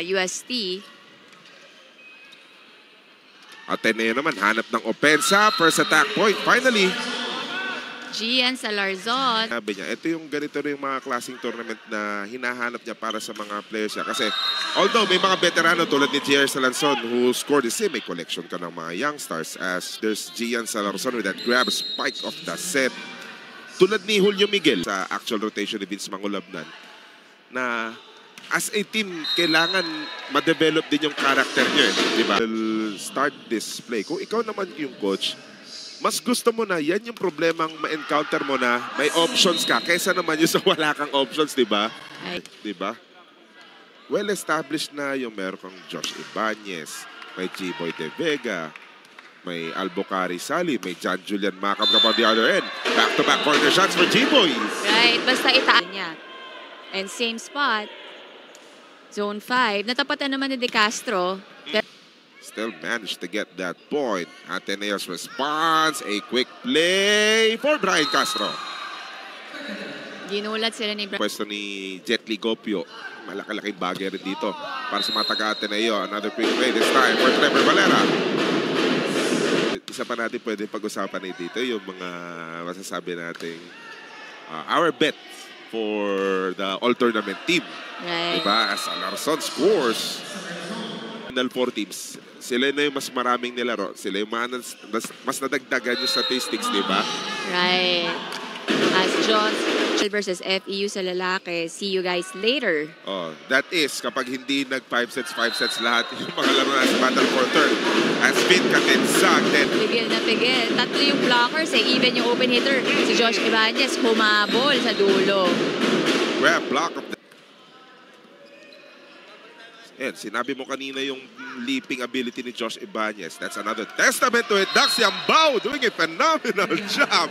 UST. Ateneo naman, hanap ng opensa. First attack point, finally. Gian Salarzon. Sabi niya, ito yung ganito rin yung mga klaseng tournament na hinahanap niya para sa mga players niya. Kasi although may mga veterano tulad ni Gian Salarzon who scored the same, may collection ka ng mga young stars as there's Gian Salarzon with that grab spike of the set. Tulad ni Julio Miguel sa actual rotation ni Vince Mangulabnan na as a team, kailangan ma-develop din yung character niyo. Diba? Start this play. Kung ikaw naman yung coach, mas gusto mo na yan yung problemang ma-encounter mo na may options ka kaysa naman yung sa wala kang options, diba? Diba? Well-established na yung meron kang Josh Ibanez, may G-Boy De Vega, may Albocari Sali, may John Julian Macam on the other end. Back-to-back corner shots for G-Boy. Right, basta itaan niya. And same spot. Zone 5. Natapatan naman ni De Castro. Still managed to get that point. Ateneo's response. A quick play for Brian Castro. Ginulat sila ni Brian. Pwesto ni Jet Li Gopio. Malaki-laking bagay rin dito para sa mga taga-Ateneo. Another quick play this time for Trevor Valera. Isa pa natin pwede pag-usapan dito yung mga masasabi nating our bet for the all-tournament team. Right. Diba? As Alarzon scores. Final 4 teams. Sila na yung mas maraming nilaro. Sila yung mas nadagdagan yung statistics, diba? Right. As John versus FEU sa lalaki. See you guys later. Oh, that is kapag hindi nag 5 sets lahat yung mga laro na sa Battle for Third. As been katinsag. Pigil na pigil. Tatlo yung blockers eh. Even yung open hitter. Si Josh Ibanez humabol sa dulo. Well, block of the... And sinabi mo kanina yung leaping ability ni Josh Ibanez. That's another testament to it. Dax Yambao doing a phenomenal job.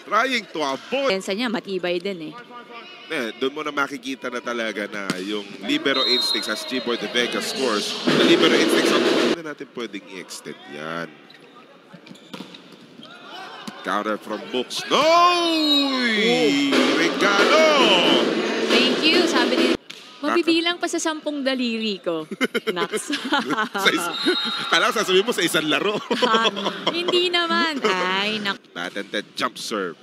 Trying to avoid. Pensa niya, matibay din eh. Doon mo na makikita na talaga na yung libero instincts as G-Boy De Vega scores. The libero instincts na natin pwedeng i-extend yan. Counter from Books. No! Regalo! Thank you. Sabi ni... Mabibilang pa sa 10 daliri ko. Naks. Kala ko sasabihin mo sa isang laro. Hindi naman. Ay, nak. Patented jump serve.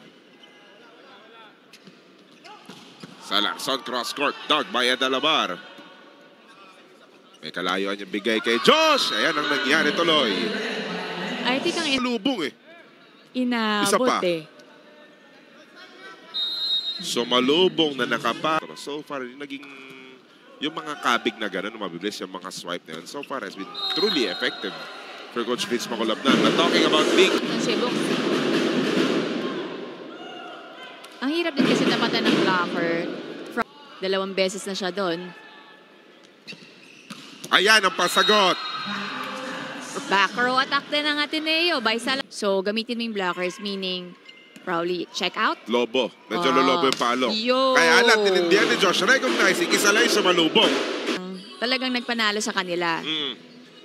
Salarzon cross court. Dog by Ed Alabar. May kalayuan yung bigay kay Josh. Ayan ang nangyari tuloy. I think ang lubong eh. Inabot eh. So malubong na nakapa. So far, naging yung mga kabig na gano'n, mabibilis yung mga swipe na yun, so far has been truly effective for Coach Vince Mangulabnan. But talking about big... Ang hirap din kasi napatan ng blocker. 2 beses na siya doon. Ayan ang pasagot. Back row attack din ng Ateneo. So gamitin mo yung blockers, meaning... Probably check out. Lobo. Medyo lolobo yung palo. Yo. Kaya alam, tinindihan ni Josh, recognizing isa lang yung sumalubong. Talagang nagpanalo sa kanila.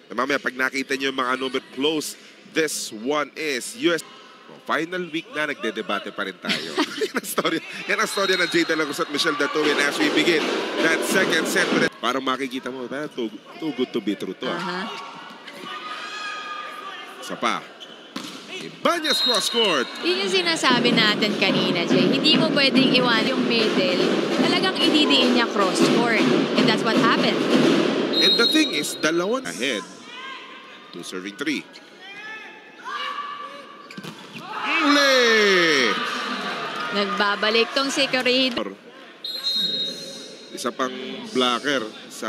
Mamaya, pag nakita niyo yung mga number close, this one is US. Final week na, nagdedebate pa rin tayo. Yan ang storya ng Jay De La Cruz at Michelle Datuin as we begin that second set. Parang makikita mo, too good to be true to. Isa pa. Ibanez cross court. Yun yung sinasabi natin kanina, Jay. Hindi mo pwedeng iwan yung middle. Talagang ididiin niya cross court. And that's what happened. And the thing is, dalawang ahead. 2 serving 3. Uli! Nagbabalik tong si Corrido. Isa pang blocker sa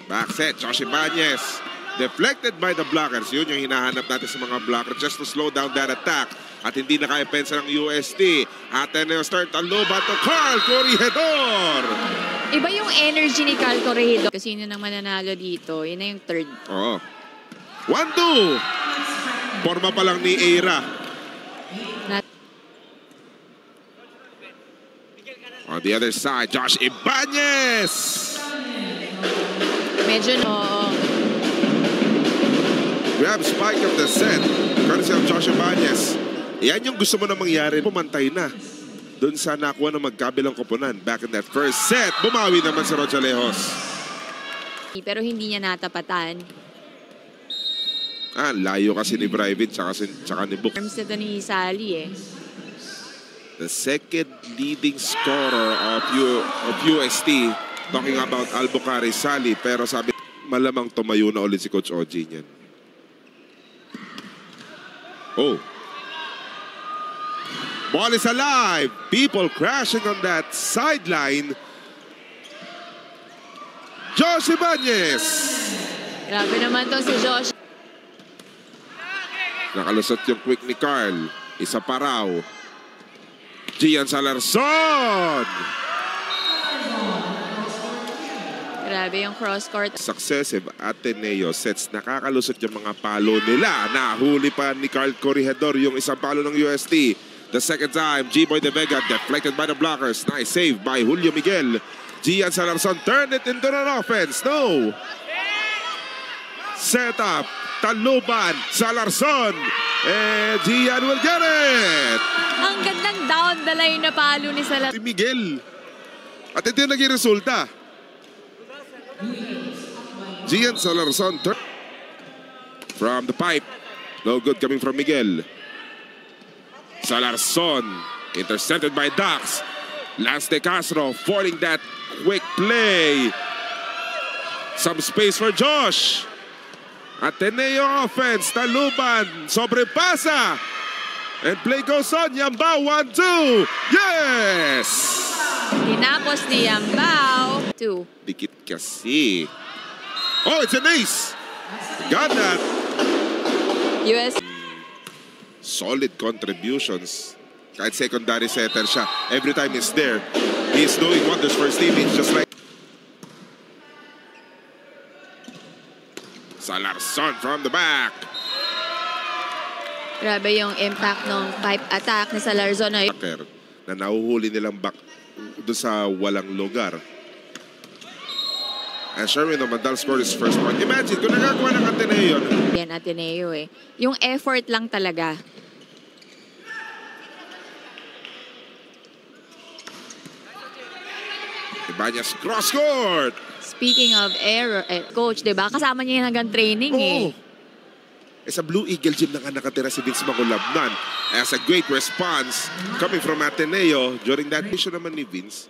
back set. Josh Ibanez. Deflected by the blockers. Yun yung hinahanap natin sa mga blockers just to slow down that attack. At hindi na kaya pensa ng UST. Ateneo start ang loba to Carl Corregidor. Iba yung energy ni Carl Corregidor. Kasi yun ang mananalo dito. Yun na yung third. Oo. 1-2. Forma pa lang ni Eira. On the other side, Josh Ibanez. Medyo Grab spike of the set. Courtesy of Josh Ibanez. Yan yung gusto mo na mangyari. Pumantay na. dun sa nakuha ng magkabilang koponan back in that first set. Bumawi naman si Rocha Lejos. Pero hindi niya natapatan. Layo kasi ni Brivin tsaka ni Book. Terms ito ni Sally eh. The second leading scorer of UST. Talking about Albuquerque Sally. Pero sabi, malamang tumayo na ulit si Coach Oji niyan. Oh. Ball is alive. People crashing on that sideline. Josh Ibanez. Grabe naman to si Josh. Nakalusot yung quick ni Carl. Isa pa raw. Gian Salarson. Grabe yung cross-court. Successive Ateneo sets. Nakakalusot yung mga palo nila. Nahuli pa ni Carl Corregidor yung isang palo ng UST. The second time, G-Boy De Vega deflected by the blockers. Nice save by Julio Miguel. Gian Salarson turned it into an offense. No. Set up. Taluban. Salarson. And Gian will get it. Ang gandang down the line na palo ni Salarson. Si Miguel. At ito yung naging resulta. Gian Salarson from the pipe. No good coming from Miguel. Salarson intercepted by Dax. Lance De Castro falling that quick play. Some space for Josh. Ateneo offense. Taluban. Sobrepasa. And play goes on. Yambao 1-2. Yes! Tinapos ni Yambao. 2. Dikit kasi. Oh, it's an ace. Got that. US. Solid contributions. Kahit secondary setter siya. Every time he's there, he's doing wonders for his team. It's just like Salarson from the back. Grabe yung impact ng pipe attack ni Salarson. Na nahuhuli nilang back doon sa walang lugar. And Sherwin Namadal scored his first point. Imagine, kung nagagawa ng Ateneo yun. Yan, Ateneo eh. Yung effort lang talaga. Ibanez cross court. Speaking of error, coach, diba? Kasama niya yung hanggang training eh. Sa Blue Eagle Gym na nga nakatira si Vince Maculabnan. As a great response coming from Ateneo during that mission naman ni Vince,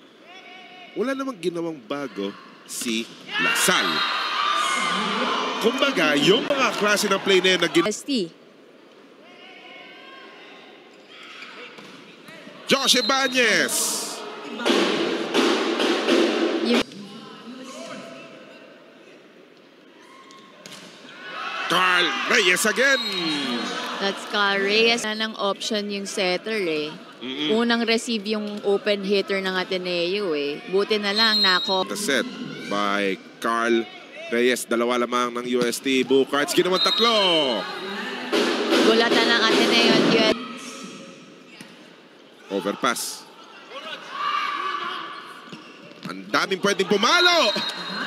wala namang ginawang bago si Lasal. Kumbaga, yung mga klase ng play na yun na ST. Josh Ibanez. Carl Reyes again. That's Carl Reyes. Na ng option yung setter eh. Unang receive yung open hitter ng Ateneo eh. Buti na lang nako. The set by Carl Reyes. Dalawa lamang ng UST. Bukarts, ginawan tatlo. Gulatan ng Ateneo at UST. Overpass. Ang daming pwedeng pumalo.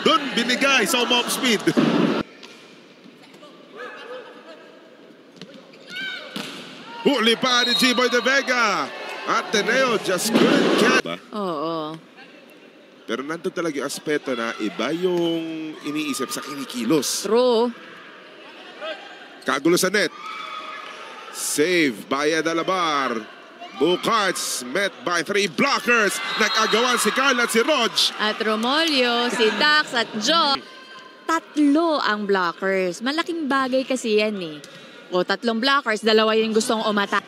Doon binigay sa off speed. Huli pa ni G-Boy De Vega. Ateneo just couldn't catch. Oo. Pero nandun talaga yung aspeto na iba yung iniisip sa kinikilos. True. Kagulo sa net. Save by Adalabar. Bukarts met by 3 blockers. Nag-agawan si Carl at si Rog. At Romolio, si Dax at Joe. Tatlo ang blockers. Malaking bagay kasi yan eh. O tatlong blockers, dalawa yung gustong umata.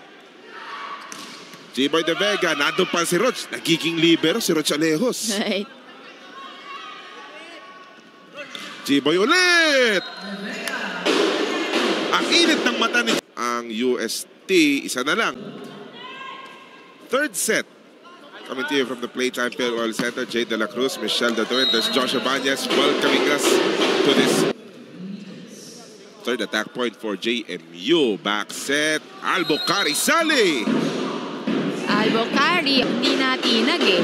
G-Boy De Vega, nandun pa si Rog. Nagiging libero si Rog Alejos. Right. G-Boy ulit! Ang init ng mata ni ang UST, isa na lang. Third set. Coming to you from the Playtime Pale Oil Center, Jay De La Cruz, Michelle De Duendes, Joshua Ibanez, welcoming us to this third attack point for JMU. Back set, Albuquerque Sally. Albuquerque, hindi natinag eh.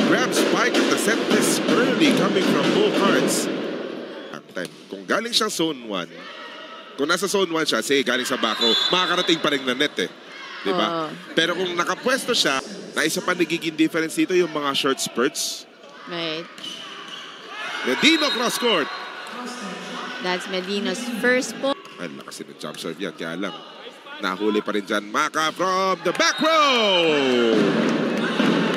Grab spike at the set this early coming from Bukarts. Kung galing siyang zone 1, kung nasa zone 1 siya, say galing sa back row, makakarating pa rin na net eh. Di ba? Oo. Pero kung nakapwesto siya, na isa pa nagiging difference dito yung mga short spurts. Right. Medino cross court. That's Medino's first point. Ay, lakas ng jump serve yan. Kaya lang, nahuli pa rin dyan. Maka from the back row!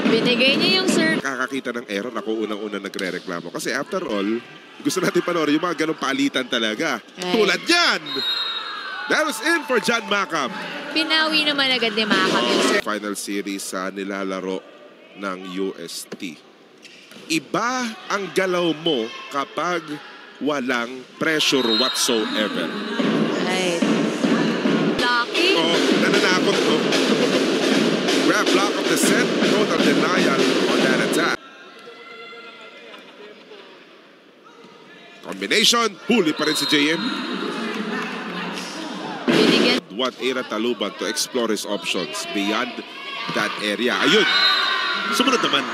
Binigay niya yung serve. Kakakita ng error, ako unang-una nagre-reklamo. Kasi after all, gusto natin panoorin yung mga ganong palitan talaga. Right. Tulad yan! That was in for John Macab. Pinawi naman agad ni Macab yung serve. Final series sa nilalaro ng UST. Iba ang galaw mo kapag walang pressure whatsoever. Right. Lucky. Oh, nananakot to. Grab block of the set. Total denial on that attack. Combination. Huli pa rin si JM. Binigyan. Want Era Taluban to explore his options beyond that area. Ayun. Sumunod naman.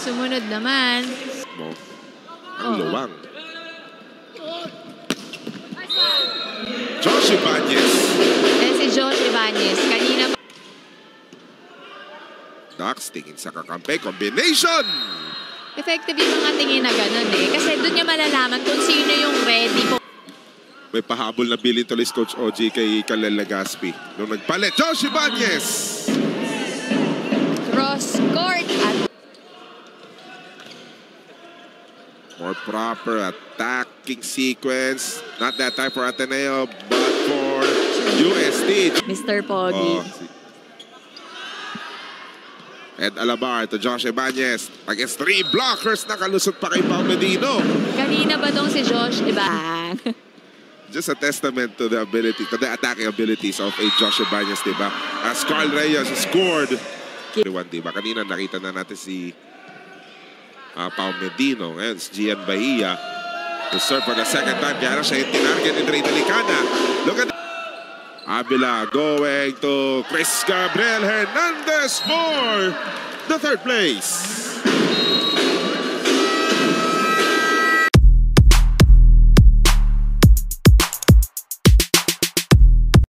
Sumunod naman. Mo. Ang luwang. Josh Ibanez. Si Josh Ibanez. Kanina Dax tingin sa kakampi. Combination! effective yung mga tingin na ganun eh. Kasi doon niya malalaman kung sino yung ready po. May pahabol na bilin tuloy si Coach OG kay Kalel Legaspi. Nung nagpalit, Josh Ibanez! Cross court at More proper attacking sequence. Not that time for Ateneo, but for UST. Mr. Pogi. Ed Alabar to Josh Ibanez. Against 3 blockers, nakalusot pa kay Pao Medino. Kanina ba tong si Josh? Diba? Just a testament to the ability, to the attacking abilities of a Josh Ibanez, diba? As Carl Reyes scored. Diba? Kanina nakita na natin si Pao Medino. Ngayon, si Gian Bahia to serve for the second time. Kaya na siya yung tinarget ni Dre Dalicana. Look at Avila going to Chris Gabriel Hernandez for the third place.